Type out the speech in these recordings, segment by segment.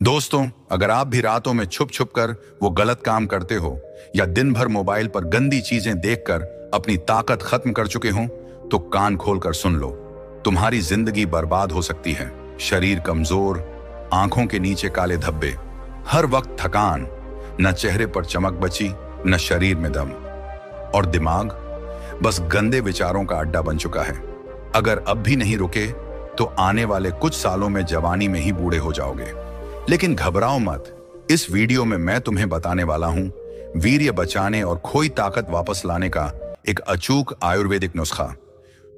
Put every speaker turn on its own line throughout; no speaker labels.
दोस्तों, अगर आप भी रातों में छुप छुप कर वो गलत काम करते हो या दिन भर मोबाइल पर गंदी चीजें देखकर अपनी ताकत खत्म कर चुके हो, तो कान खोलकर सुन लो। तुम्हारी जिंदगी बर्बाद हो सकती है। शरीर कमजोर, आंखों के नीचे काले धब्बे, हर वक्त थकान, न चेहरे पर चमक बची न शरीर में दम, और दिमाग बस गंदे विचारों का अड्डा बन चुका है। अगर अब भी नहीं रुके तो आने वाले कुछ सालों में जवानी में ही बूढ़े हो जाओगे। लेकिन घबराओ मत, इस वीडियो में मैं तुम्हें बताने वाला हूं वीर्य बचाने और खोई ताकत वापस लाने का एक अचूक आयुर्वेदिक नुस्खा,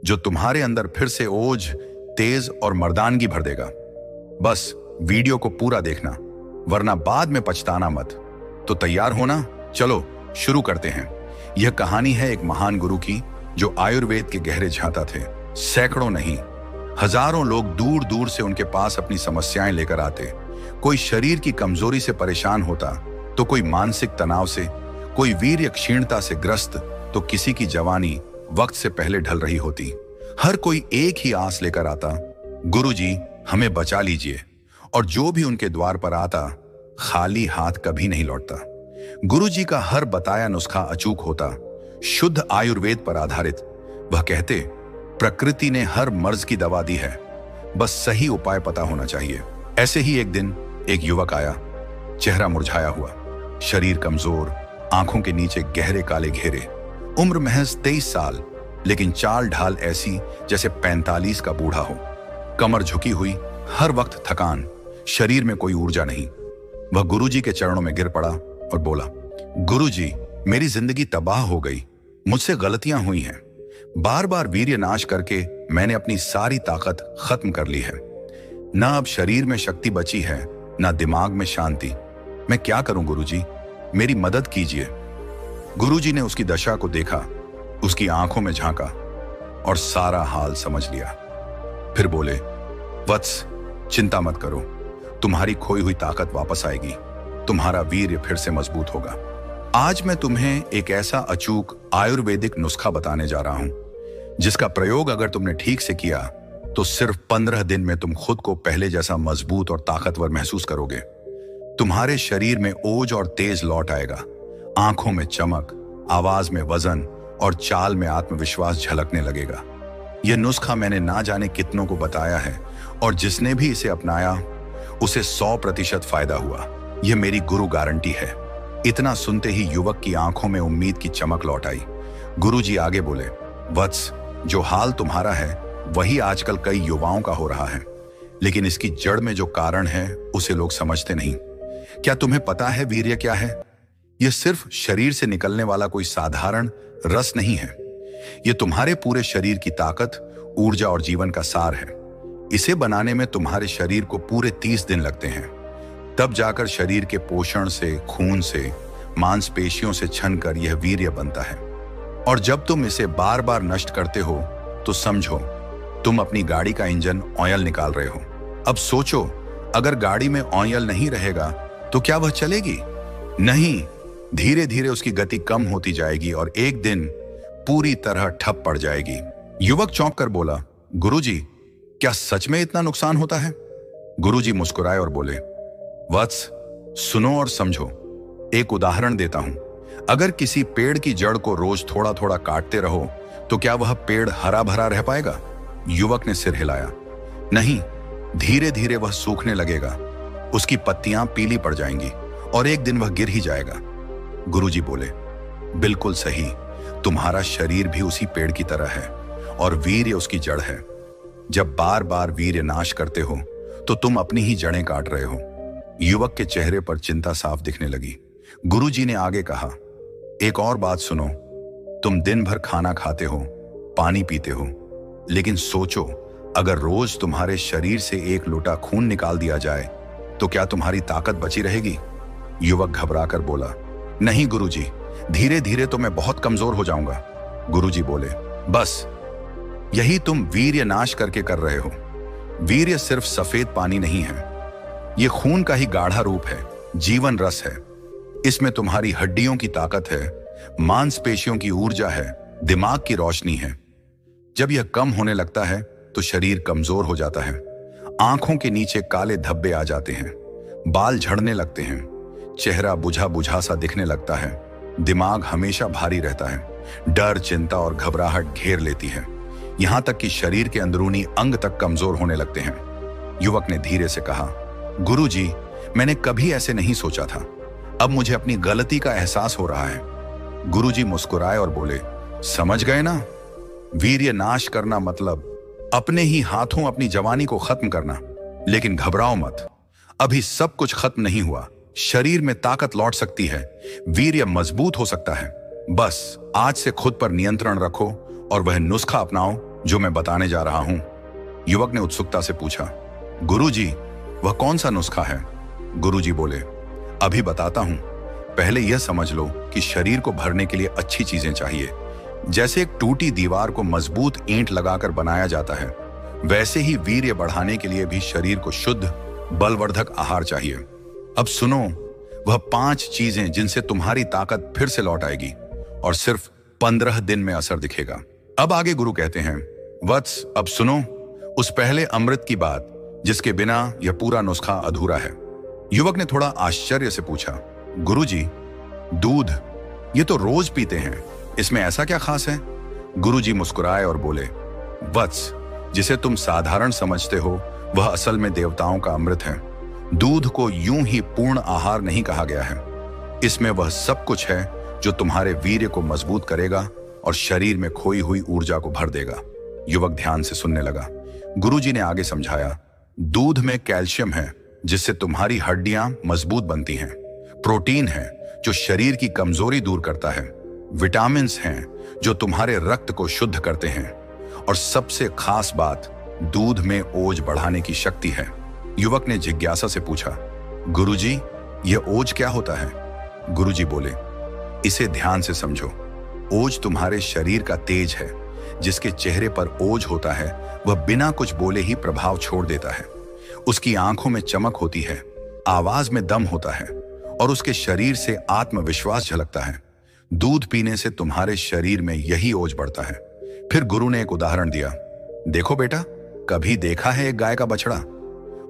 जो तुम्हारे अंदर फिर से ओज, तेज और मर्दानगी भर देगा। बस वीडियो को पूरा देखना, वरना बाद में पछताना मत। तो तैयार हो ना? चलो शुरू करते हैं। यह कहानी है एक महान गुरु की, जो आयुर्वेद के गहरे झांता थे। सैकड़ों नहीं, हजारों लोग दूर दूर से उनके पास अपनी समस्याएं लेकर आते। कोई शरीर की कमजोरी से परेशान होता, तो कोई मानसिक तनाव से, कोई वीर्य क्षीणता से ग्रस्त, तो किसी की जवानी वक्त से पहले ढल रही होती। हर कोई एक ही आस लेकर आता, गुरुजी हमें बचा लीजिए। और जो भी उनके द्वार पर आता, खाली हाथ कभी नहीं लौटता। गुरुजी का हर बताया नुस्खा अचूक होता, शुद्ध आयुर्वेद पर आधारित। वह कहते, प्रकृति ने हर मर्ज की दवा दी है, बस सही उपाय पता होना चाहिए। ऐसे ही एक दिन एक युवक आया, चेहरा मुरझाया हुआ, शरीर कमजोर, आंखों के नीचे गहरे काले घेरे, उम्र महज 23 साल, लेकिन चाल ढाल ऐसी जैसे 45 का बूढ़ा हो। कमर झुकी हुई, हर वक्त थकान, शरीर में कोई ऊर्जा नहीं। वह गुरुजी के चरणों में गिर पड़ा और बोला, गुरुजी, मेरी जिंदगी तबाह हो गई, मुझसे गलतियां हुई हैं। बार बार वीर्य नाश करके मैंने अपनी सारी ताकत खत्म कर ली है। ना अब शरीर में शक्ति बची है, ना दिमाग में शांति। मैं क्या करूं गुरुजी? मेरी मदद कीजिए। गुरुजी ने उसकी दशा को देखा, उसकी आंखों में झांका और सारा हाल समझ लिया। फिर बोले, वत्स, चिंता मत करो, तुम्हारी खोई हुई ताकत वापस आएगी, तुम्हारा वीर्य फिर से मजबूत होगा। आज मैं तुम्हें एक ऐसा अचूक आयुर्वेदिक नुस्खा बताने जा रहा हूं, जिसका प्रयोग अगर तुमने ठीक से किया तो सिर्फ 15 दिन में तुम खुद को पहले जैसा मजबूत और ताकतवर महसूस करोगे। तुम्हारे शरीर में ओज और तेज लौट आएगा, आंखों में चमक, आवाज में वजन और चाल में आत्मविश्वास झलकने लगेगा। यह नुस्खा मैंने ना जाने कितनों को बताया है, और जिसने भी इसे अपनाया उसे 100% फायदा हुआ। यह मेरी गुरु गारंटी है। इतना सुनते ही युवक की आंखों में उम्मीद की चमक लौट आई। गुरुजी आगे बोले, वत्स, जो हाल तुम्हारा है वही आजकल कई युवाओं का हो रहा है, लेकिन इसकी जड़ में जो कारण है उसे लोग समझते नहीं। क्या तुम्हें पता है वीर्य क्या है? यह सिर्फ शरीर से निकलने वाला कोई साधारण रस नहीं है। यह तुम्हारे पूरे शरीर की ताकत, ऊर्जा और जीवन का सार है। इसे बनाने में तुम्हारे शरीर को पूरे 30 दिन लगते हैं। तब जाकर शरीर के पोषण से, खून से, मांसपेशियों से छनकर यह वीर्य बनता है। और जब तुम इसे बार बार नष्ट करते हो तो समझो तुम अपनी गाड़ी का इंजन ऑयल निकाल रहे हो। अब सोचो, अगर गाड़ी में ऑयल नहीं रहेगा तो क्या वह चलेगी? नहीं, धीरे धीरे उसकी गति कम होती जाएगी और एक दिन पूरी तरह ठप पड़ जाएगी। युवक चौंक कर बोला, गुरुजी, क्या सच में इतना नुकसान होता है? गुरुजी मुस्कुराए और बोले, वत्स, सुनो और समझो। एक उदाहरण देता हूं। अगर किसी पेड़ की जड़ को रोज थोड़ा थोड़ा काटते रहो तो क्या वह पेड़ हरा भरा रह पाएगा? युवक ने सिर हिलाया, नहीं, धीरे धीरे वह सूखने लगेगा, उसकी पत्तियां पीली पड़ जाएंगी और एक दिन वह गिर ही जाएगा। गुरुजी बोले, बिल्कुल सही, तुम्हारा शरीर भी उसी पेड़ की तरह है और वीर्य उसकी जड़ है। जब बार बार वीर्य नाश करते हो तो तुम अपनी ही जड़ें काट रहे हो। युवक के चेहरे पर चिंता साफ दिखने लगी। गुरुजी ने आगे कहा, एक और बात सुनो, तुम दिन भर खाना खाते हो, पानी पीते हो, लेकिन सोचो, अगर रोज तुम्हारे शरीर से एक लोटा खून निकाल दिया जाए तो क्या तुम्हारी ताकत बची रहेगी? युवक घबराकर बोला, नहीं गुरुजी, धीरे धीरे तो मैं बहुत कमजोर हो जाऊंगा। गुरुजी बोले, बस यही तुम वीर्य नाश करके कर रहे हो। वीर्य सिर्फ सफेद पानी नहीं है, यह खून का ही गाढ़ा रूप है, जीवन रस है। इसमें तुम्हारी हड्डियों की ताकत है, मांसपेशियों की ऊर्जा है, दिमाग की रोशनी है। जब यह कम होने लगता है तो शरीर कमजोर हो जाता है, आंखों के नीचे काले धब्बे आ जाते हैं, बाल झड़ने लगते हैं, चेहरा बुझा बुझा सा दिखने लगता है, दिमाग हमेशा भारी रहता है, डर, चिंता और घबराहट घेर लेती है, यहां तक कि शरीर के अंदरूनी अंग तक कमजोर होने लगते हैं। युवक ने धीरे से कहा, गुरुजी, मैंने कभी ऐसे नहीं सोचा था। अब मुझे अपनी गलती का एहसास हो रहा है। गुरुजी मुस्कुराए और बोले, समझ गए ना? वीर्य नाश करना मतलब अपने ही हाथों अपनी जवानी को खत्म करना। लेकिन घबराओ मत, अभी सब कुछ खत्म नहीं हुआ। शरीर में ताकत लौट सकती है, वीर्य मजबूत हो सकता है। बस आज से खुद पर नियंत्रण रखो और वह नुस्खा अपनाओ जो मैं बताने जा रहा हूं। युवक ने उत्सुकता से पूछा, गुरुजी, वह कौन सा नुस्खा है? गुरुजी बोले, अभी बताता हूं। पहले यह समझ लो कि शरीर को भरने के लिए अच्छी चीजें चाहिए। जैसे एक टूटी दीवार को मजबूत ईंट लगाकर बनाया जाता है, वैसे ही वीर्य बढ़ाने के लिए भी शरीर को शुद्ध बलवर्धक आहार चाहिए। अब सुनो वह 5 चीजें जिनसे तुम्हारी ताकत फिर से लौट आएगी और सिर्फ 15 दिन में असर दिखेगा। अब आगे गुरु कहते हैं, वत्स, अब सुनो उस पहले अमृत की बात जिसके बिना यह पूरा नुस्खा अधूरा है। युवक ने थोड़ा आश्चर्य से पूछा, गुरुजी, दूध, ये तो रोज पीते हैं, इसमें ऐसा क्या खास है? गुरुजी मुस्कुराए और बोले, वत्स, जिसे तुम साधारण समझते हो वह असल में देवताओं का अमृत है। दूध को यूं ही पूर्ण आहार नहीं कहा गया है। इसमें वह सब कुछ है जो तुम्हारे वीर्य को मजबूत करेगा और शरीर में खोई हुई ऊर्जा को भर देगा। युवक ध्यान से सुनने लगा। गुरुजी ने आगे समझाया, दूध में कैल्शियम है जिससे तुम्हारी हड्डियां मजबूत बनती हैं, प्रोटीन है जो शरीर की कमजोरी दूर करता है, विटामिन्स हैं जो तुम्हारे रक्त को शुद्ध करते हैं, और सबसे खास बात, दूध में ओज बढ़ाने की शक्ति है। युवक ने जिज्ञासा से पूछा, गुरुजी, यह ओज क्या होता है? गुरुजी बोले, इसे ध्यान से समझो। ओज तुम्हारे शरीर का तेज है। जिसके चेहरे पर ओज होता है वह बिना कुछ बोले ही प्रभाव छोड़ देता है। उसकी आंखों में चमक होती है, आवाज में दम होता है और उसके शरीर से आत्मविश्वास झलकता है। दूध पीने से तुम्हारे शरीर में यही ओज बढ़ता है। फिर गुरु ने एक उदाहरण दिया, देखो बेटा, कभी देखा है एक गाय का बछड़ा?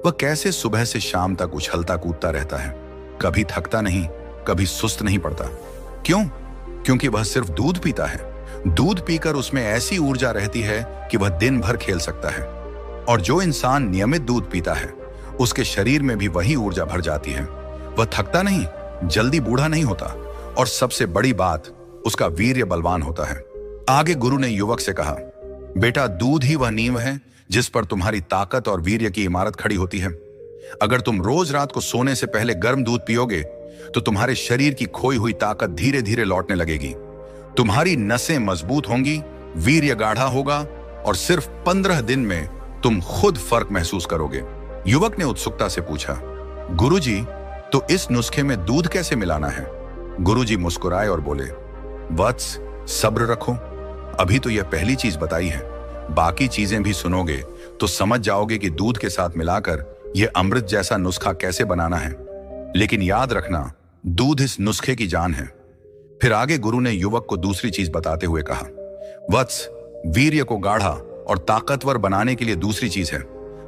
वह कैसे सुबह से शाम तक उछलता कूदता रहता है, कभी थकता नहीं, कभी सुस्त नहीं पड़ता। क्यों? क्योंकि वह सिर्फ दूध पीता है। दूध पीकर उसमें ऐसी ऊर्जा रहती है कि वह दिन भर खेल सकता है। और जो इंसान नियमित दूध पीता है उसके शरीर में भी वही ऊर्जा भर जाती है। वह थकता नहीं, जल्दी बूढ़ा नहीं होता, और सबसे बड़ी बात, उसका वीर्य बलवान होता है। आगे गुरु ने युवक से कहा, बेटा, दूध ही वह नींव है जिस पर तुम्हारी ताकत और वीर्य की इमारत खड़ी होती है। अगर तुम रोज रात को सोने से पहले गर्म दूध पियोगे तो तुम्हारे शरीर की खोई हुई ताकत धीरे धीरे लौटने लगेगी। तुम्हारी नसें मजबूत होंगी, वीर्य गाढ़ा होगा और सिर्फ 15 दिन में तुम खुद फर्क महसूस करोगे। युवक ने उत्सुकता से पूछा, गुरुजी, तो इस नुस्खे में दूध कैसे मिलाना है? गुरुजी मुस्कुराए और बोले, वत्स, सब्र रखो, अभी तो यह पहली चीज बताई है। बाकी चीजें भी सुनोगे तो समझ जाओगे कि दूध के साथ मिलाकर यह अमृत जैसा नुस्खा कैसे बनाना है। लेकिन याद रखना, दूध इस नुस्खे की जान है। फिर आगे गुरु ने युवक को दूसरी चीज बताते हुए कहा, वत्स, वीर्य को गाढ़ा और ताकतवर बनाने के लिए दूसरी चीज है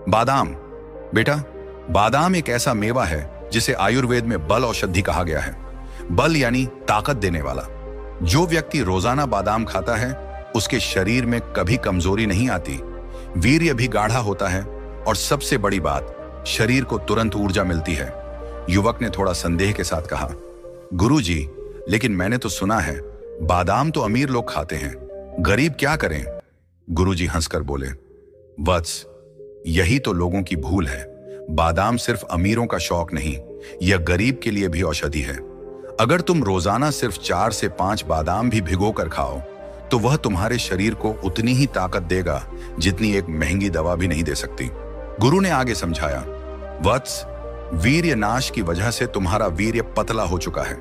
बादाम। बेटा, बादाम एक ऐसा मेवा है जिसे आयुर्वेद में बल औषधि कहा गया है। बल यानी ताकत देने वाला। जो व्यक्ति रोजाना बादाम खाता है उसके शरीर में कभी कमजोरी नहीं आती, वीर्य भी गाढ़ा होता है और सबसे बड़ी बात, शरीर को तुरंत ऊर्जा मिलती है। युवक ने थोड़ा संदेह के साथ कहा, गुरुजी, लेकिन मैंने तो सुना है बादाम तो अमीर लोग खाते हैं, गरीब क्या करें? गुरुजी हंसकर बोले, वत्स, यही तो लोगों की भूल है। बादाम सिर्फ अमीरों का शौक नहीं, यह गरीब के लिए भी औषधि है। अगर तुम रोजाना सिर्फ 4 से 5 बादाम भी भिगोकर खाओ तो वह तुम्हारे शरीर को उतनी ही ताकत देगा जितनी एक महंगी दवा भी नहीं दे सकती। गुरु ने आगे समझाया, वत्स, वीर्य नाश की वजह से तुम्हारा वीर्य पतला हो चुका है,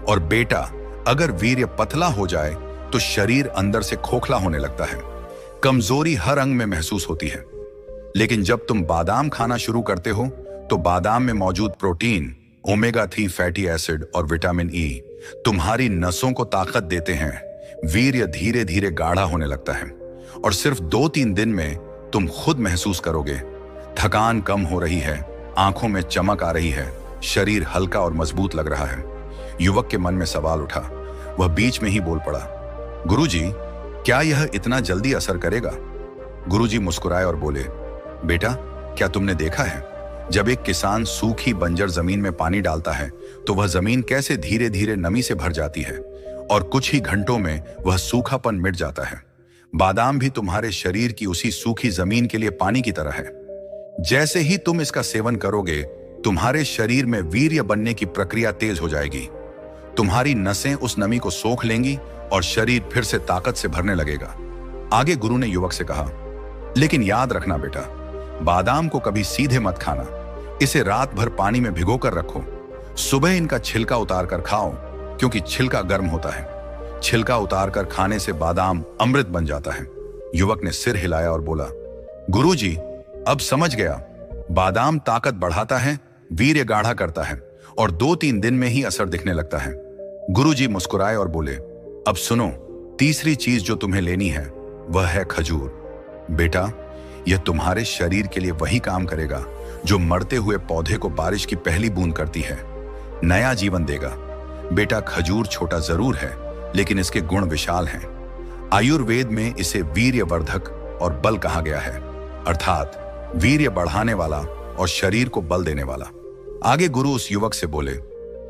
और बेटा, अगर वीर्य पतला हो जाए तो शरीर अंदर से खोखला होने लगता है, कमजोरी हर अंग में महसूस होती है। लेकिन जब तुम बादाम खाना शुरू करते हो तो बादाम में मौजूद प्रोटीन, ओमेगा 3 फैटी एसिड और विटामिन ई तुम्हारी नसों को ताकत देते हैं। वीर्य धीरे धीरे गाढ़ा होने लगता है और सिर्फ 2-3 दिन में तुम खुद महसूस करोगे, थकान कम हो रही है, आंखों में चमक आ रही है शरीर हल्का और मजबूत लग रहा है। युवक के मन में सवाल उठा। वह बीच में ही बोल पड़ा, गुरुजी, क्या यह इतना जल्दी असर करेगा? गुरुजी मुस्कुराए और बोले, बेटा, क्या तुमने देखा है, जब एक किसान सूखी बंजर जमीन में पानी डालता है तो वह जमीन कैसे धीरे धीरे नमी से भर जाती है और कुछ ही घंटों में वह सूखापन मिट जाता है। बादाम भी तुम्हारे शरीर की उसी सूखी जमीन के लिए पानी की तरह है। जैसे ही तुम इसका सेवन करोगे, तुम्हारे शरीर में वीर्य बनने की प्रक्रिया तेज हो जाएगी। तुम्हारी नसें उस नमी को सोख लेंगी और शरीर फिर से ताकत से भरने लगेगा। आगे गुरु ने युवक से कहा, लेकिन याद रखना बेटा, बादाम को कभी सीधे मत खाना। इसे रात भर पानी में भिगोकर रखो। सुबह इनका छिलका उतार कर खाओ, क्योंकि छिलका गर्म होता है। छिलका उतार कर खाने से बादाम अमृत बन जाता है। युवक ने सिर हिलाया और बोला, गुरुजी, अब समझ गया। बादाम ताकत बढ़ाता है, वीर्य गाढ़ा करता है और 2-3 दिन में ही असर दिखने लगता है। गुरुजी मुस्कुराए और बोले, अब सुनो, तीसरी चीज जो तुम्हें लेनी है वह है खजूर। बेटा, यह तुम्हारे शरीर के लिए वही काम करेगा जो मरते हुए पौधे को बारिश की पहली बूंद करती है, नया जीवन देगा। बेटा, खजूर छोटा जरूर है, लेकिन इसके गुण विशाल हैं। आयुर्वेद में इसे वीर्यवर्धक और बल कहा गया है, अर्थात वीर्य बढ़ाने वाला और शरीर को बल देने वाला। आगे गुरु उस युवक से बोले,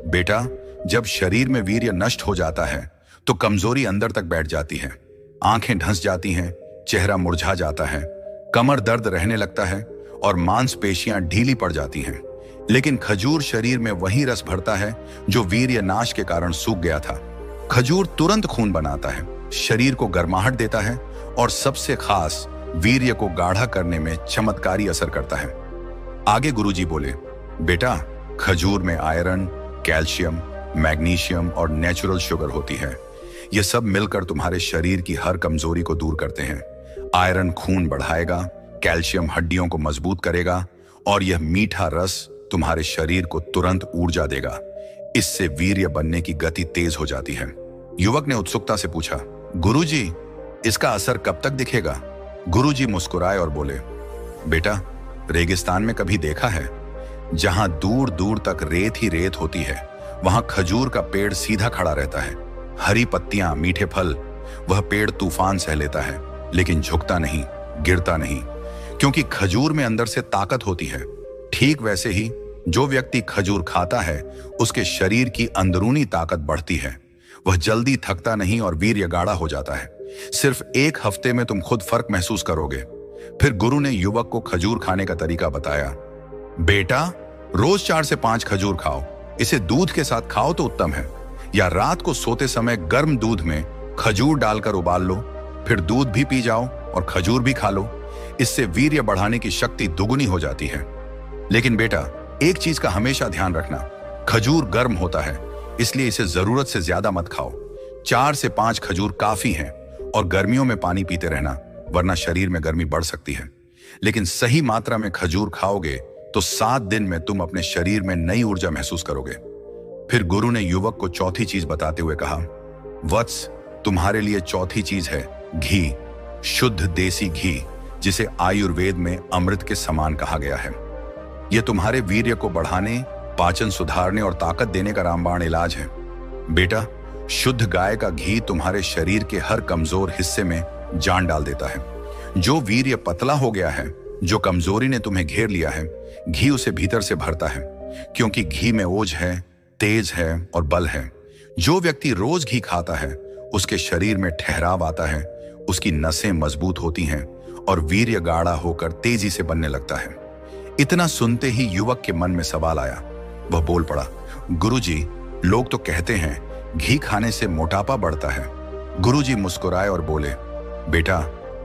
बेटा, जब शरीर में वीर्य नष्ट हो जाता है तो कमजोरी अंदर तक बैठ जाती है, आंखें ढंस जाती हैं, चेहरा मुरझा जाता है, कमर दर्द रहने लगता है और मांसपेशियां ढीली पड़ जाती हैं। लेकिन खजूर शरीर में वही रस भरता है जो वीर्य नाश के कारण सूख गया था। खजूर तुरंत खून बनाता है, शरीर को गर्माहट देता है और सबसे खास वीर्य को गाढ़ा करने में चमत्कारी असर करता है। आगे गुरुजी बोले, बेटा, खजूर में आयरन, कैल्शियम, मैग्नीशियम और नेचुरल शुगर होती है। ये सब मिलकर तुम्हारे शरीर की हर कमजोरी को दूर करते हैं। आयरन खून बढ़ाएगा, कैल्शियम हड्डियों को मजबूत करेगा और यह मीठा रस तुम्हारे शरीर को तुरंत ऊर्जा देगा। इससे वीर्य बनने की गति तेज हो जाती है। युवक ने उत्सुकता से पूछा, गुरुजी, इसका असर कब तक दिखेगा? गुरुजी मुस्कुराए और बोले, बेटा, रेगिस्तान में कभी देखा है? जहां दूर दूर तक रेत ही रेत होती है, वहां खजूर का पेड़ सीधा खड़ा रहता है। हरी पत्तियां, मीठे फल। वह पेड़ तूफान सह लेता है, लेकिन झुकता नहीं, गिरता नहीं, क्योंकि खजूर में अंदर से ताकत होती है। ठीक वैसे ही जो व्यक्ति खजूर खाता है, उसके शरीर की अंदरूनी ताकत बढ़ती है। वह जल्दी थकता नहीं और वीर्य गाढ़ा हो जाता है। सिर्फ 1 हफ्ते में तुम खुद फर्क महसूस करोगे। फिर गुरु ने युवक को खजूर खाने का तरीका बताया। बेटा, रोज 4 से 5 खजूर खाओ। इसे दूध के साथ खाओ तो उत्तम है, या रात को सोते समय गर्म दूध में खजूर डालकर उबाल लो, फिर दूध भी पी जाओ और खजूर भी खा लो। इससे वीर्य बढ़ाने की शक्ति दुगुनी हो जाती है। लेकिन बेटा, एक चीज का हमेशा ध्यान रखना, खजूर गर्म होता है, इसलिए इसे जरूरत से ज्यादा मत खाओ। 4 से 5 खजूर काफी हैं और गर्मियों में पानी पीते रहना, वरना शरीर में गर्मी बढ़ सकती है। लेकिन सही मात्रा में खजूर खाओगे तो 7 दिन में तुम अपने शरीर में नई ऊर्जा महसूस करोगे। फिर गुरु ने युवक को चौथी चीज बताते हुए कहा, वत्स, तुम्हारे लिए चौथी चीज है घी, शुद्ध देसी घी, जिसे आयुर्वेद में अमृत के समान कहा गया है। यह तुम्हारे वीर्य को बढ़ाने, पाचन सुधारने और ताकत देने का रामबाण इलाज है। बेटा, शुद्ध गाय का घी तुम्हारे शरीर के हर कमजोर हिस्से में जान डाल देता है। जो वीर्य पतला हो गया है, जो कमजोरी ने तुम्हें घेर लिया है, घी उसे भीतर से भरता है, क्योंकि घी में ओज है, तेज है और बल है। जो व्यक्ति रोज घी खाता है, उसके शरीर में ठहराव आता है, उसकी नसें मजबूत होती हैं और वीर्य गाढ़ा होकर तेजी से बनने लगता है। इतना सुनते ही युवक के मन में सवाल आया। वह बोल पड़ा, गुरुजी, लोग तो कहते हैं घी खाने से मोटापा बढ़ता है। गुरुजी मुस्कुराए और बोले, बेटा,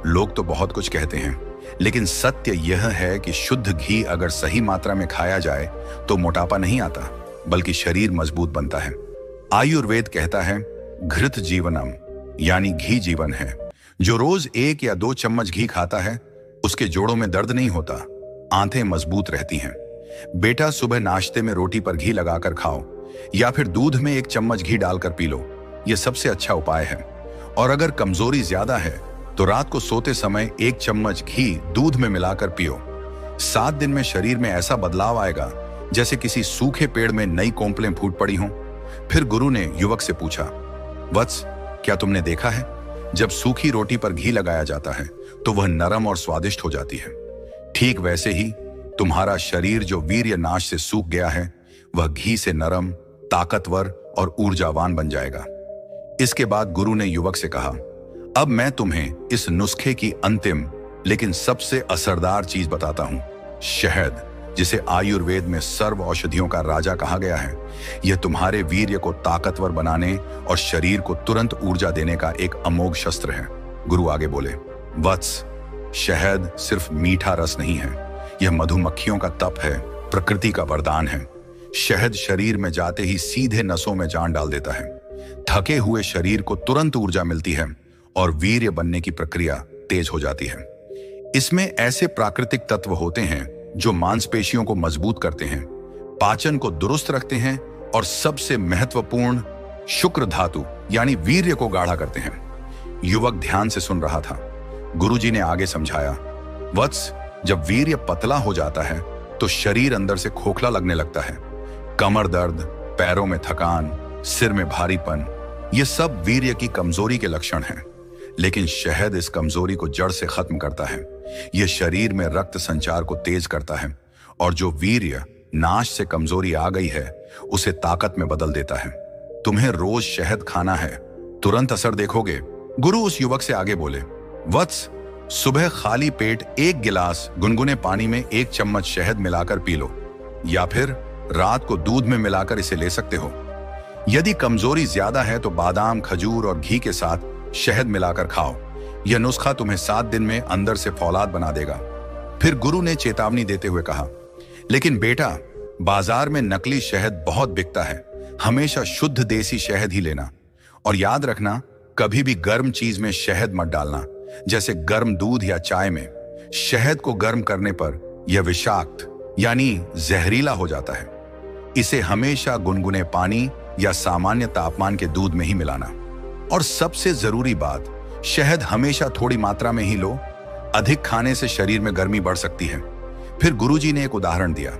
लोग तो बहुत कुछ कहते हैं, लेकिन सत्य यह है कि शुद्ध घी अगर सही मात्रा में खाया जाए तो मोटापा नहीं आता, बल्कि शरीर मजबूत बनता है। आयुर्वेद कहता है, घृत जीवनम, यानी घी जीवन है। जो रोज 1 या 2 चम्मच घी खाता है, उसके जोड़ों में दर्द नहीं होता, आंतें मजबूत रहती हैं। बेटा, सुबह नाश्ते में रोटी पर घी लगाकर खाओ या फिर दूध में 1 चम्मच घी डालकर पी लो। यह सबसे अच्छा उपाय है। और अगर कमजोरी ज्यादा है तो रात को सोते समय 1 चम्मच घी दूध में मिलाकर पियो। 7 दिन में शरीर में ऐसा बदलाव आएगा जैसे किसी सूखे पेड़ में नई कोंपलें फूट पड़ी हों। फिर गुरु ने युवक से पूछा, वत्स, क्या तुमने देखा है, जब सूखी रोटी पर घी लगाया जाता है तो वह नरम और स्वादिष्ट हो जाती है। ठीक वैसे ही तुम्हारा शरीर जो वीर्य नाश से सूख गया है, वह घी से नरम, ताकतवर और ऊर्जावान बन जाएगा। इसके बाद गुरु ने युवक से कहा, अब मैं तुम्हें इस नुस्खे की अंतिम लेकिन सबसे असरदार चीज बताता हूं। शहद, जिसे आयुर्वेद में सर्व औषधियों का राजा कहा गया है, यह तुम्हारे वीर्य को ताकतवर बनाने और शरीर को तुरंत ऊर्जा देने का एक अमोघ शस्त्र है। गुरु आगे बोले, वत्स, शहद सिर्फ मीठा रस नहीं है, यह मधुमक्खियों का तप है, प्रकृति का वरदान है। शहद शरीर में जाते ही सीधे नसों में जान डाल देता है। थके हुए शरीर को तुरंत ऊर्जा मिलती है और वीर्य बनने की प्रक्रिया तेज हो जाती है। इसमें ऐसे प्राकृतिक तत्व होते हैं जो मांसपेशियों को मजबूत करते हैं, पाचन को दुरुस्त रखते हैं और सबसे महत्वपूर्ण शुक्र धातु यानी वीर्य को गाढ़ा करते हैं। युवक ध्यान से सुन रहा था। गुरुजी ने आगे समझाया, वत्स, जब वीर्य पतला हो जाता है तो शरीर अंदर से खोखला लगने लगता है। कमर दर्द, पैरों में थकान, सिर में भारीपन, ये सब वीर्य की कमजोरी के लक्षण हैं। लेकिन शहद इस कमजोरी को जड़ से खत्म करता है। यह शरीर में रक्त संचार को तेज करता है और जो वीर्य नाश से कमजोरी आ गई है उसे ताकत में बदल देता है। तुम्हें रोज शहद खाना है, तुरंत असर देखोगे। गुरु उस युवक से आगे बोले, वत्स, सुबह खाली पेट 1 गिलास गुनगुने पानी में 1 चम्मच शहद मिलाकर पी लो, या फिर रात को दूध में मिलाकर इसे ले सकते हो। यदि कमजोरी ज्यादा है तो बादाम, खजूर और घी के साथ शहद मिलाकर खाओ। यह नुस्खा तुम्हें 7 दिन में अंदर से फौलाद बना देगा। फिर गुरु ने चेतावनी देते हुए कहा, लेकिन बेटा, बाजार में नकली शहद बहुत बिकता है, हमेशा शुद्ध देसी शहद ही लेना। और याद रखना, कभी भी गर्म चीज में शहद मत डालना, जैसे गर्म दूध या चाय में। शहद को गर्म करने पर यह विषाक्त यानी जहरीला हो जाता है। इसे हमेशा गुनगुने पानी या सामान्य तापमान के दूध में ही मिलाना। और सबसे जरूरी बात, शहद हमेशा थोड़ी मात्रा में ही लो, अधिक खाने से शरीर में गर्मी बढ़ सकती है। फिर गुरुजी ने एक उदाहरण दिया,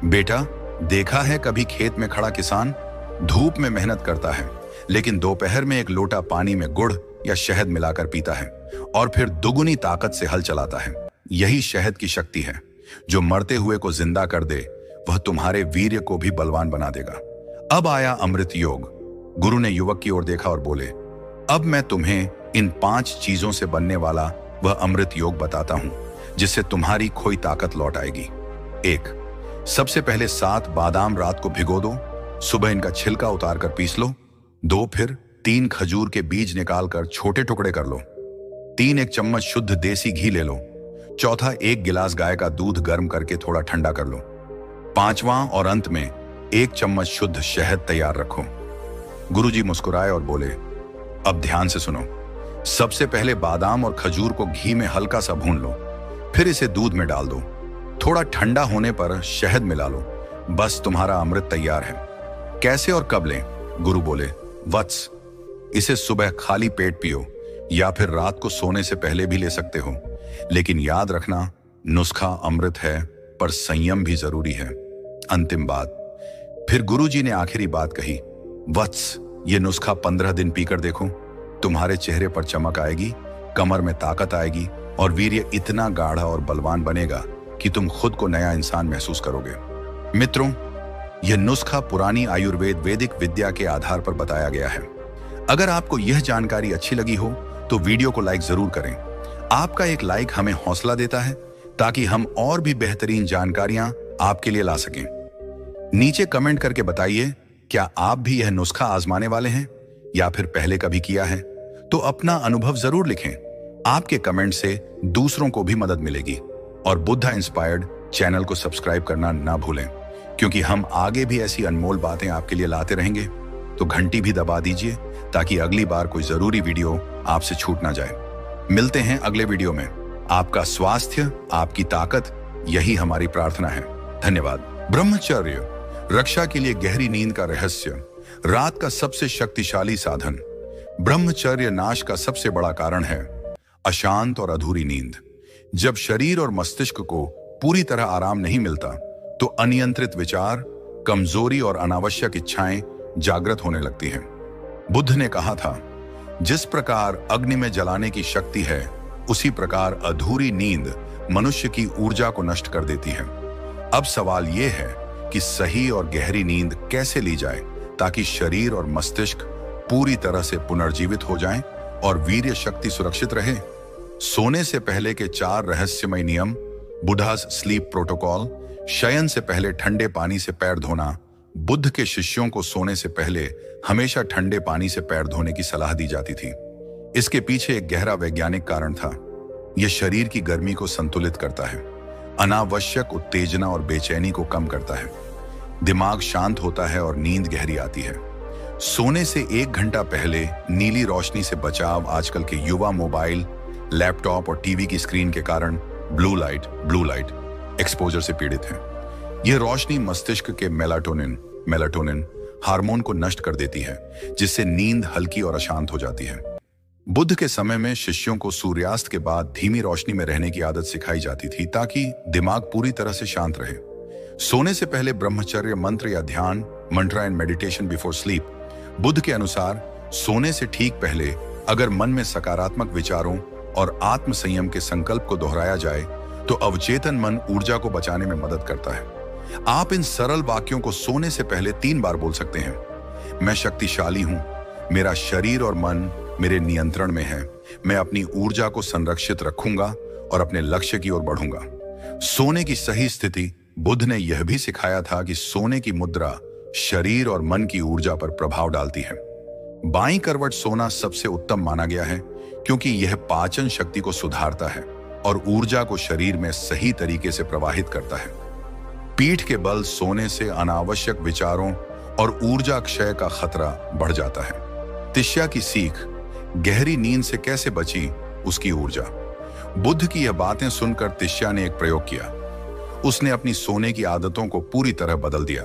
बेटा, देखा है कभी खेत में खड़ा किसान धूप में मेहनत करता है, लेकिन दोपहर में 1 लोटा पानी में गुड़ या शहद मिलाकर पीता है और फिर दुगुनी ताकत से हल चलाता है। यही शहद की शक्ति है, जो मरते हुए को जिंदा कर दे, वह तुम्हारे वीर्य को भी बलवान बना देगा। अब आया अमृत योग। गुरु ने युवक की ओर देखा और बोले, अब मैं तुम्हें इन 5 चीजों से बनने वाला वह अमृत योग बताता हूं, जिससे तुम्हारी खोई ताकत लौट आएगी। 1, सबसे पहले 7 बादाम रात को भिगो दो, सुबह इनका छिलका उतार कर पीस लो। 2, फिर 3 खजूर के बीज निकालकर छोटे टुकड़े कर लो। 3, 1 चम्मच शुद्ध देसी घी ले लो। 4, 1 गिलास गाय का दूध गर्म करके थोड़ा ठंडा कर लो। 5वां और अंत में 1 चम्मच शुद्ध शहद तैयार रखो। गुरुजी मुस्कुराए और बोले, अब ध्यान से सुनो। सबसे पहले बादाम और खजूर को घी में हल्का सा भून लो, फिर इसे दूध में डाल दो। थोड़ा ठंडा होने पर शहद मिला लो। बस तुम्हारा अमृत तैयार है। कैसे और कब लें? गुरु बोले, वत्स, इसे सुबह खाली पेट पियो या फिर रात को सोने से पहले भी ले सकते हो। लेकिन याद रखना, नुस्खा अमृत है, पर संयम भी जरूरी है। अंतिम बात। फिर गुरुजी ने आखिरी बात कही, वत्स, ये नुस्खा 15 दिन पीकर देखो, तुम्हारे चेहरे पर चमक आएगी, कमर में ताकत आएगी और वीर्य इतना गाढ़ा और बलवान बनेगा कि तुम खुद को नया इंसान महसूस करोगे। मित्रों, यह नुस्खा पुरानी आयुर्वेद वैदिक विद्या के आधार पर बताया गया है। अगर आपको यह जानकारी अच्छी लगी हो तो वीडियो को लाइक जरूर करें। आपका एक लाइक हमें हौसला देता है ताकि हम और भी बेहतरीन जानकारियां आपके लिए ला सकें। नीचे कमेंट करके बताइए, क्या आप भी यह नुस्खा आजमाने वाले हैं या फिर पहले कभी किया है? तो अपना अनुभव जरूर लिखें। आपके कमेंट से दूसरों को भी मदद मिलेगी। और बुद्धा इंस्पायर्ड चैनल को सब्सक्राइब करना ना भूलें, क्योंकि हम आगे भी ऐसी अनमोल बातें आपके लिए लाते रहेंगे। तो घंटी भी दबा दीजिए ताकि अगली बार कोई जरूरी वीडियो आपसे छूट ना जाए। मिलते हैं अगले वीडियो में। आपका स्वास्थ्य, आपकी ताकत, यही हमारी प्रार्थना है। धन्यवाद। ब्रह्मचर्य, रक्षा के लिए गहरी नींद का रहस्य, रात का सबसे शक्तिशाली साधन। ब्रह्मचर्य नाश का सबसे बड़ा कारण है अशांत और अधूरी नींद। जब शरीर और मस्तिष्क को पूरी तरह आराम नहीं मिलता तो अनियंत्रित विचार, कमजोरी और अनावश्यक इच्छाएं जागृत होने लगती हैं। बुद्ध ने कहा था, जिस प्रकार अग्नि में जलाने की शक्ति है, उसी प्रकार अधूरी नींद मनुष्य की ऊर्जा को नष्ट कर देती है। अब सवाल यह है कि सही और गहरी नींद कैसे ली जाए ताकि शरीर और मस्तिष्क पूरी तरह से पुनर्जीवित हो जाएं और वीर्य शक्ति सुरक्षित रहे। सोने से पहले के 4 रहस्यमय नियम, बुद्धास स्लीप प्रोटोकॉल। शयन से पहले ठंडे पानी से पैर धोना। बुद्ध के शिष्यों को सोने से पहले हमेशा ठंडे पानी से पैर धोने की सलाह दी जाती थी। इसके पीछे एक गहरा वैज्ञानिक कारण था। यह शरीर की गर्मी को संतुलित करता है, अनावश्यक उत्तेजना और बेचैनी को कम करता है, दिमाग शांत होता है और नींद गहरी आती है। सोने से 1 घंटा पहले नीली रोशनी से बचाव आजकल के युवा मोबाइल, लैपटॉप और टीवी की स्क्रीन के कारण ब्लू लाइट एक्सपोजर से पीड़ित हैं। यह रोशनी मस्तिष्क के मेलाटोनिन हार्मोन को नष्ट कर देती है, जिससे नींद हल्की और अशांत हो जाती है। बुद्ध के समय में शिष्यों को सूर्यास्त के बाद धीमी रोशनी में रहने की आदत सिखाई जाती थी ताकि दिमाग पूरी तरह से शांत रहे। सोने से पहले ब्रह्मचर्य मंत्र या ध्यान, mantra and meditation before sleep. Buddha के अनुसार सोने से ठीक पहले अगर मन में सकारात्मक विचारों और आत्म संयम के संकल्प को दोहराया जाए तो अवचेतन मन ऊर्जा को बचाने में मदद करता है। आप इन सरल वाक्यों को सोने से पहले 3 बार बोल सकते हैं। मैं शक्तिशाली हूं, मेरा शरीर और मन मेरे नियंत्रण में है, मैं अपनी ऊर्जा को संरक्षित रखूंगा और अपने लक्ष्य की ओर बढ़ूंगा। सोने की सही स्थिति। बुद्ध ने यह भी सिखाया था कि सोने की मुद्रा शरीर और मन की ऊर्जा पर प्रभाव डालती है। बाईं करवट सोना सबसे उत्तम माना गया है क्योंकि यह पाचन शक्ति को सुधारता है और ऊर्जा को शरीर में सही तरीके से प्रवाहित करता है। पीठ के बल सोने से अनावश्यक विचारों और ऊर्जा क्षय का खतरा बढ़ जाता है। तिष्या की सीख, गहरी नींद से कैसे बची उसकी ऊर्जा। बुद्ध की यह बातें सुनकर तिष्या ने एक प्रयोग किया। उसने अपनी सोने की आदतों को पूरी तरह बदल दिया।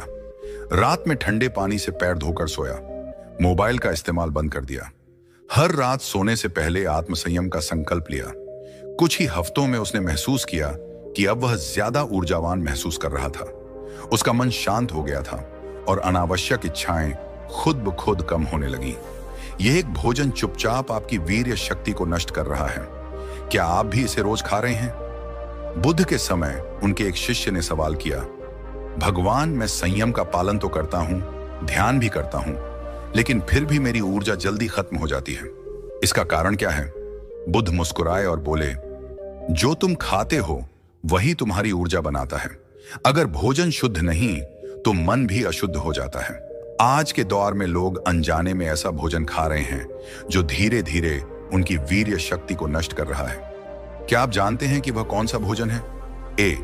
रात में ठंडे पानी से पैर धोकर सोया, मोबाइल का इस्तेमाल बंद कर दिया। हर रात सोने से पहले आत्मसंयम का संकल्प लिया। कुछ ही हफ्तों में उसने महसूस किया कि अब वह ज्यादा ऊर्जावान महसूस कर रहा था। उसका मन शांत हो गया था और अनावश्यक इच्छाएं खुद ब खुद कम होने लगी। यह एक भोजन चुपचाप आपकी वीर्य शक्ति को नष्ट कर रहा है। क्या आप भी इसे रोज खा रहे हैं? बुद्ध के समय उनके एक शिष्य ने सवाल किया, भगवान, मैं संयम का पालन तो करता हूं, ध्यान भी करता हूं, लेकिन फिर भी मेरी ऊर्जा जल्दी खत्म हो जाती है। इसका कारण क्या है? बुद्ध मुस्कुराए और बोले, जो तुम खाते हो वही तुम्हारी ऊर्जा बनाता है। अगर भोजन शुद्ध नहीं तो मन भी अशुद्ध हो जाता है। आज के दौर में लोग अनजाने में ऐसा भोजन खा रहे हैं जो धीरे धीरे उनकी वीर्य शक्ति को नष्ट कर रहा है। क्या आप जानते हैं कि वह कौन सा भोजन है? ए,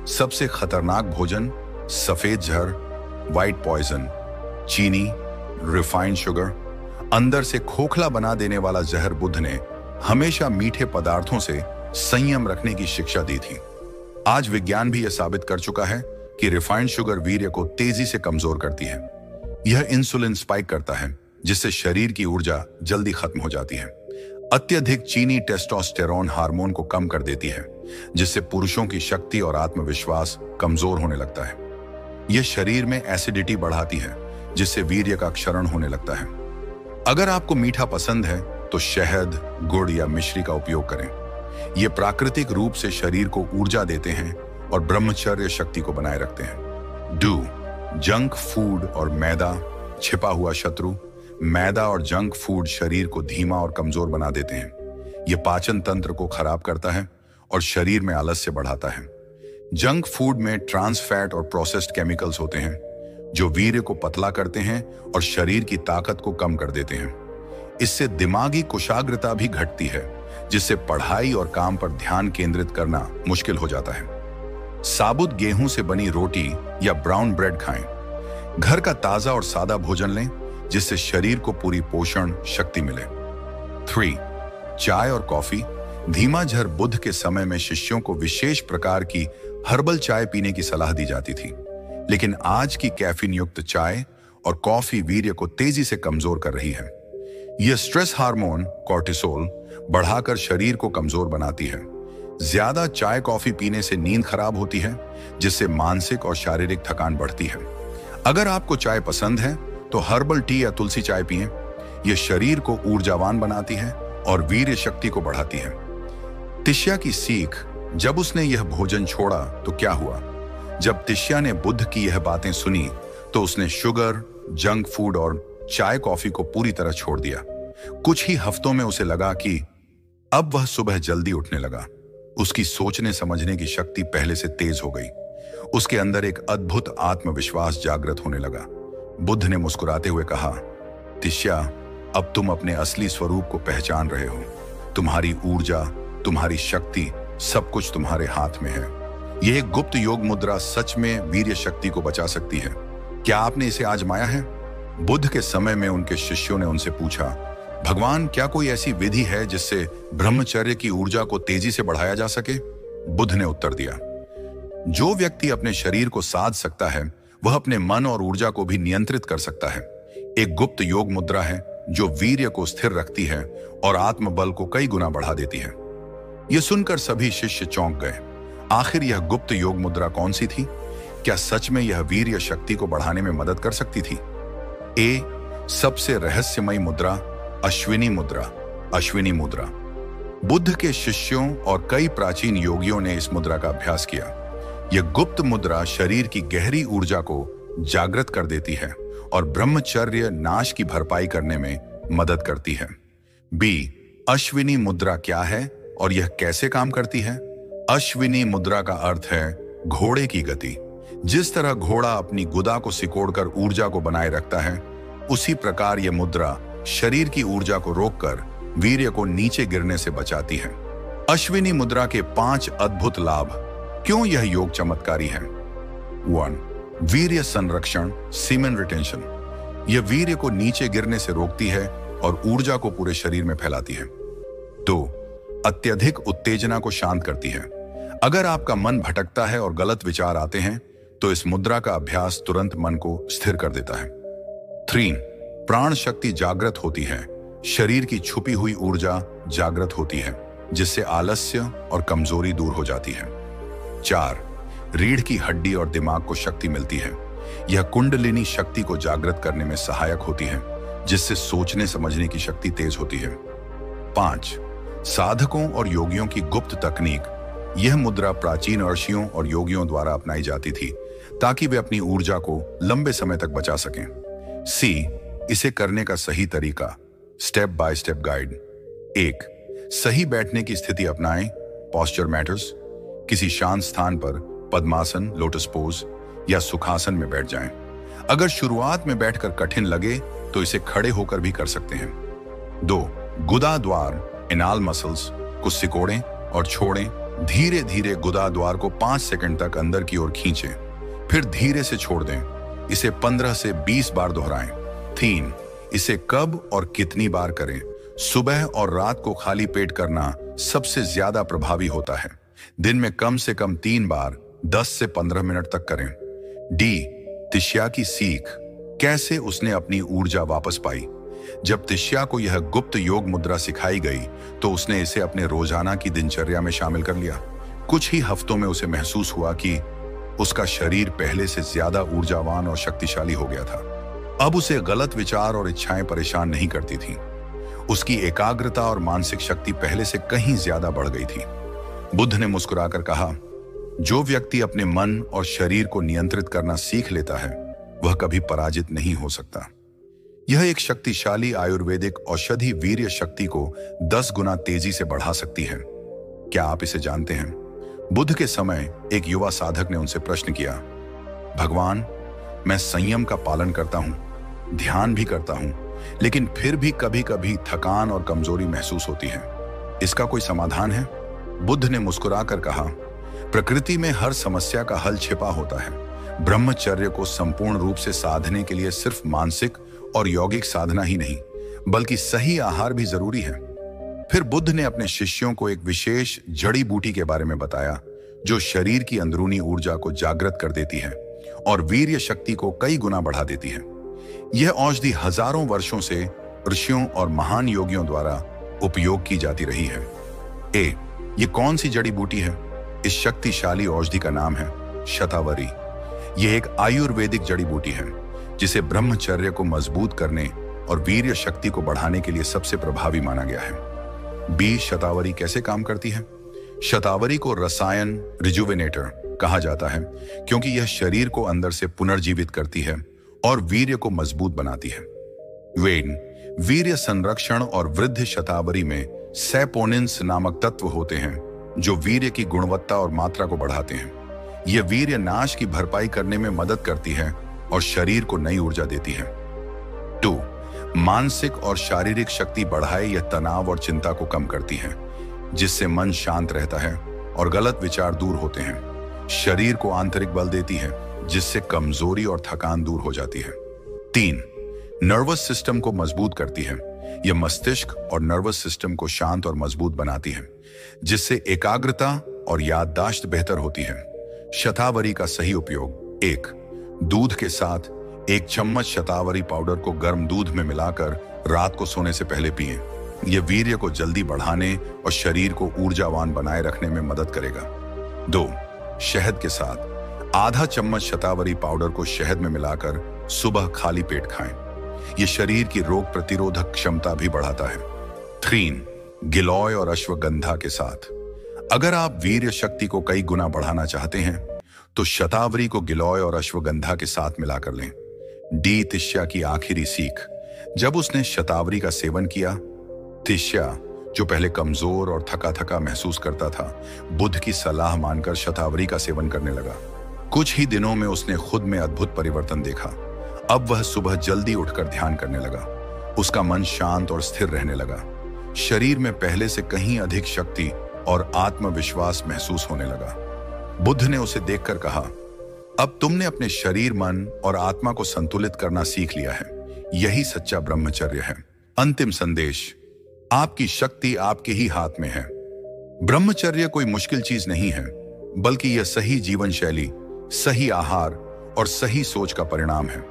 सबसे खतरनाक भोजन, सफेद जहर, व्हाइट पॉइजन, चीनी, रिफाइंड शुगर, अंदर से खोखला बना देने वाला जहर। बुद्ध ने हमेशा मीठे पदार्थों से संयम रखने की शिक्षा दी थी। आज विज्ञान भी यह साबित कर चुका है कि रिफाइंड शुगर वीर्य को तेजी से कमजोर करती है। यह इंसुलिन स्पाइक करता है, जिससे शरीर की ऊर्जा जल्दी खत्म हो जाती है। अत्यधिक चीनी टेस्टोस्टेरोन हार्मोन को कम कर देती है, जिससे पुरुषों की शक्ति और आत्मविश्वास कमजोर होने लगता है। यह शरीर में एसिडिटी बढ़ाती है, जिससे वीर्य का क्षरण होने लगता है। अगर आपको मीठा पसंद है तो शहद, गुड़ या मिश्री का उपयोग करें। ये प्राकृतिक रूप से शरीर को ऊर्जा देते हैं और ब्रह्मचर्य शक्ति को बनाए रखते हैं। जंक फूड और मैदा, छिपा हुआ शत्रु। मैदा और जंक फूड शरीर को धीमा और कमजोर बना देते हैं। यह पाचन तंत्र को खराब करता है और शरीर में आलस्य बढ़ाता है। जंक फूड में ट्रांस फैट और प्रोसेस्ड केमिकल्स होते हैं जो वीर्य को पतला करते हैं और शरीर की ताकत को कम कर देते हैं। इससे दिमागी कुशाग्रता भी घटती है, जिससे पढ़ाई और काम पर ध्यान केंद्रित करना मुश्किल हो जाता है। साबुत गेहूं से बनी रोटी या ब्राउन ब्रेड खाएं। घर का ताजा और सादा भोजन लें, जिससे शरीर को पूरी पोषण शक्ति मिले। 3. चाय और कॉफी। धीमा झर। बुद्ध के समय में शिष्यों को विशेष प्रकार की हर्बल चाय पीने की सलाह दी जाती थी, लेकिन आज की कैफीन युक्त चाय और कॉफी वीर्य को तेजी से कमजोर कर रही है। यह स्ट्रेस हार्मोन कॉर्टिसोल बढ़ाकर शरीर को कमजोर बनाती है। ज्यादा चाय कॉफी पीने से नींद खराब होती है, जिससे मानसिक और शारीरिक थकान बढ़ती है। अगर आपको चाय पसंद है तो हर्बल टी या तुलसी चाय पिएं। यह शरीर को ऊर्जावान बनाती है और वीर्य शक्ति को बढ़ाती है। तिष्या की सीख, जब उसने यह भोजन छोड़ा तो क्या हुआ? जब तिष्या ने बुद्ध की यह बातें सुनी तो उसने शुगर, जंक फूड और चाय कॉफी को पूरी तरह छोड़ दिया। कुछ ही हफ्तों में उसे लगा कि अब वह सुबह जल्दी उठने लगा। उसकी सोचने समझने की शक्ति पहले से तेज हो गई। उसके अंदर एक अद्भुत आत्मविश्वास जागृत होने लगा। बुद्ध ने मुस्कुराते हुए कहा, तिष्या, अब तुम अपने असली स्वरूप को पहचान रहे हो। तुम्हारी ऊर्जा, तुम्हारी शक्ति, सब कुछ तुम्हारे हाथ में है। यह एक गुप्त योग मुद्रा सच में वीर्य शक्ति को बचा सकती है। क्या आपने इसे आजमाया है? बुद्ध के समय में उनके शिष्यों ने उनसे पूछा, भगवान, क्या कोई ऐसी विधि है जिससे ब्रह्मचर्य की ऊर्जा को तेजी से बढ़ाया जा सके? बुद्ध ने उत्तर दिया, जो व्यक्ति अपने शरीर को साध सकता है वह अपने मन और ऊर्जा को भी नियंत्रित कर सकता है। एक गुप्त योग मुद्रा है जो वीर्य को स्थिर रखती है और आत्मबल को कई गुना बढ़ा देती है। यह सुनकर सभी शिष्य चौंक गए। आखिर यह गुप्त योग मुद्रा कौन सी थी? क्या सच में यह वीर्य शक्ति को बढ़ाने में मदद कर सकती थी? ए, सबसे रहस्यमयी मुद्रा, अश्विनी मुद्रा। अश्विनी मुद्रा। बुद्ध के शिष्यों और कई प्राचीन योगियों ने इस मुद्रा का अभ्यास किया। यह गुप्त मुद्रा शरीर की गहरी ऊर्जा को जागृत कर देती है और ब्रह्मचर्य नाश की भरपाई करने में मदद करती है। बी, अश्विनी मुद्रा क्या है और यह कैसे काम करती है? अश्विनी मुद्रा का अर्थ है घोड़े की गति। जिस तरह घोड़ा अपनी गुदा को सिकोड़कर ऊर्जा को बनाए रखता है, उसी प्रकार यह मुद्रा शरीर की ऊर्जा को रोककर वीर्य को नीचे गिरने से बचाती है। अश्विनी मुद्रा के 5 अद्भुत लाभ। क्यों यह योग चमत्कारी है? 1. वीर्य संरक्षण, सीमेन रिटेंशन। यह वीर्य को नीचे गिरने से रोकती है और ऊर्जा को पूरे शरीर में फैलाती है। 2. अत्यधिक उत्तेजना को शांत करती है। अगर आपका मन भटकता है और गलत विचार आते हैं तो इस मुद्रा का अभ्यास तुरंत मन को स्थिर कर देता है। 3. प्राण शक्ति जागृत होती है। शरीर की छुपी हुई ऊर्जा जागृत होती है, जिससे आलस्य और कमजोरी दूर हो जाती है। 4. रीढ़ की हड्डी और दिमाग को शक्ति मिलती है। यह कुंडलिनी शक्ति को जागृत करने में सहायक होती है, जिससे सोचने समझने की शक्ति तेज होती है। 5. साधकों और योगियों की गुप्त तकनीक। यह मुद्रा प्राचीन ऋषियों और योगियों द्वारा अपनाई जाती थी ताकि वे अपनी ऊर्जा को लंबे समय तक बचा सकें। सी, इसे करने का सही तरीका, स्टेप बाय स्टेप गाइड। 1. सही बैठने की स्थिति अपनाएं, पॉस्चर मैटर्स। किसी शांत स्थान पर पद्मासन, लोटस पोज या सुखासन में बैठ जाएं। अगर शुरुआत में बैठकर कठिन लगे तो इसे खड़े होकर भी कर सकते हैं। 2. गुदा द्वार, एनाल मसल्स को सिकोड़ें और छोड़ें। धीरे धीरे गुदा द्वार को 5 सेकंड तक अंदर की ओर खींचें, फिर धीरे से छोड़ दें। इसे 15 से 20 बार दोहराएं। 3. इसे कब और कितनी बार करें? सुबह और रात को खाली पेट करना सबसे ज्यादा प्रभावी होता है। दिन में कम से कम 3 बार 10 से 15 मिनट तक करें। डी, तिष्या की सीख, कैसे उसने अपनी ऊर्जा वापस पाई? जब तिष्या को यह गुप्त योग मुद्रा सिखाई गई तो उसने इसे अपने रोजाना की दिनचर्या में शामिल कर लिया। कुछ ही हफ्तों में उसे महसूस हुआ कि उसका शरीर पहले से ज्यादा ऊर्जावान और शक्तिशाली हो गया था। अब उसे गलत विचार और इच्छाएं परेशान नहीं करती थीं। उसकी एकाग्रता और मानसिक शक्ति पहले से कहीं ज्यादा बढ़ गई थी। बुद्ध ने मुस्कुराकर कहा, जो व्यक्ति अपने मन और शरीर को नियंत्रित करना सीख लेता है वह कभी पराजित नहीं हो सकता। यह एक शक्तिशाली आयुर्वेदिक औषधि वीर्य शक्ति को 10 गुना तेजी से बढ़ा सकती है। क्या आप इसे जानते हैं? बुद्ध के समय एक युवा साधक ने उनसे प्रश्न किया, भगवान, मैं संयम का पालन करता हूं, ध्यान भी करता हूं, लेकिन फिर भी कभी कभी थकान और कमजोरी महसूस होती है। इसका कोई समाधान है? बुद्ध ने मुस्कुराकर कहा, प्रकृति में हर समस्या का हल छिपा होता है। ब्रह्मचर्य को संपूर्ण रूप से साधने के लिए सिर्फ मानसिक और यौगिक साधना ही नहीं, बल्कि सही आहार भी जरूरी है। फिर बुद्ध ने अपने शिष्यों को एक विशेष जड़ी बूटी के बारे में बताया जो शरीर की अंदरूनी ऊर्जा को जागृत कर देती है और वीर्य शक्ति को कई गुना बढ़ा देती है। यह औषधि हजारों वर्षों से ऋषियों और महान योगियों द्वारा उपयोग की जाती रही है। ए, ये कौन सी जड़ी बूटी है? इस शक्तिशाली औषधि का नाम है शतावरी। यह एक आयुर्वेदिक जड़ी बूटी है जिसे ब्रह्मचर्य को मजबूत करने और वीर्य शक्ति को बढ़ाने के लिए सबसे प्रभावी माना गया है। बी शतावरी कैसे काम करती है? शतावरी को रसायन रिजुवेनेटर कहा जाता है क्योंकि यह शरीर को अंदर से पुनर्जीवित करती है और वीर्य को मजबूत बनाती है। वेन वीर्य संरक्षण और वृद्धि शतावरी में सैपोनिन्स नामक तत्व होते हैं जो वीर्य की गुणवत्ता और मात्रा को बढ़ाते हैं। यह वीर्य नाश की भरपाई करने में मदद करती है और शरीर को नई ऊर्जा देती है। 2. मानसिक और शारीरिक शक्ति बढ़ाए यह तनाव और चिंता को कम करती है जिससे मन शांत रहता है और गलत विचार दूर होते हैं। शरीर को आंतरिक बल देती है जिससे कमजोरी और थकान दूर हो जाती है। 3. नर्वस सिस्टम को मजबूत करती है। यह मस्तिष्क और नर्वस सिस्टम को शांत और मजबूत बनाती है जिससे एकाग्रता और याददाश्त बेहतर होती है। शतावरी का सही उपयोग: 1. दूध के साथ 1 चम्मच शतावरी पाउडर को गर्म दूध में मिलाकर रात को सोने से पहले पिएं। यह वीर्य को जल्दी बढ़ाने और शरीर को ऊर्जावान बनाए रखने में मदद करेगा। 2. शहद के साथ आधा चम्मच शतावरी पाउडर को शहद में मिलाकर सुबह खाली पेट खाएं। यह शरीर की रोग प्रतिरोधक क्षमता भी बढ़ाता है। 3. गिलोय और अश्वगंधा के साथ अगर आप वीर्य शक्ति को कई गुना बढ़ाना चाहते हैं तो शतावरी को गिलोय और अश्वगंधा के साथ मिलाकर लें। डी तिष्या की आखिरी सीख: जब उसने शतावरी का सेवन किया, तिष्या जो पहले कमजोर और थका थका महसूस करता था, बुद्ध की सलाह मानकर शतावरी का सेवन करने लगा। कुछ ही दिनों में उसने खुद में अद्भुत परिवर्तन देखा। अब वह सुबह जल्दी उठकर ध्यान करने लगा। उसका मन शांत और स्थिर रहने लगा। शरीर में पहले से कहीं अधिक शक्ति और आत्मविश्वास महसूस होने लगा। बुद्ध ने उसे देखकर कहा, अब तुमने अपने शरीर, मन और आत्मा को संतुलित करना सीख लिया है। यही सच्चा ब्रह्मचर्य है। अंतिम संदेश: आपकी शक्ति आपके ही हाथ में है। ब्रह्मचर्य कोई मुश्किल चीज नहीं है, बल्कि यह सही जीवन शैली, सही आहार और सही सोच का परिणाम है।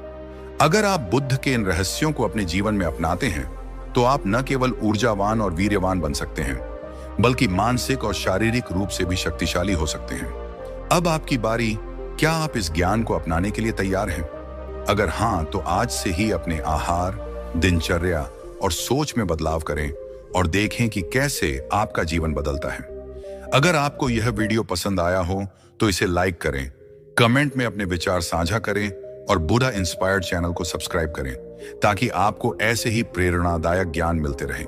अगर आप बुद्ध के इन रहस्यों को अपने जीवन में अपनाते हैं तो आप न केवल ऊर्जावान और वीर्यवान बन सकते हैं, बल्कि मानसिक और शारीरिक रूप से भी शक्तिशाली हो सकते हैं। अब आपकी बारी। क्या आप इस ज्ञान को अपनाने के लिए तैयार हैं? अगर हां, तो आज से ही अपने आहार, दिनचर्या और सोच में बदलाव करें और देखें कि कैसे आपका जीवन बदलता है। अगर आपको यह वीडियो पसंद आया हो तो इसे लाइक करें, कमेंट में अपने विचार साझा करें और बुद्धा इंस्पायर्ड चैनल को सब्सक्राइब करें ताकि आपको ऐसे ही प्रेरणादायक ज्ञान मिलते रहे।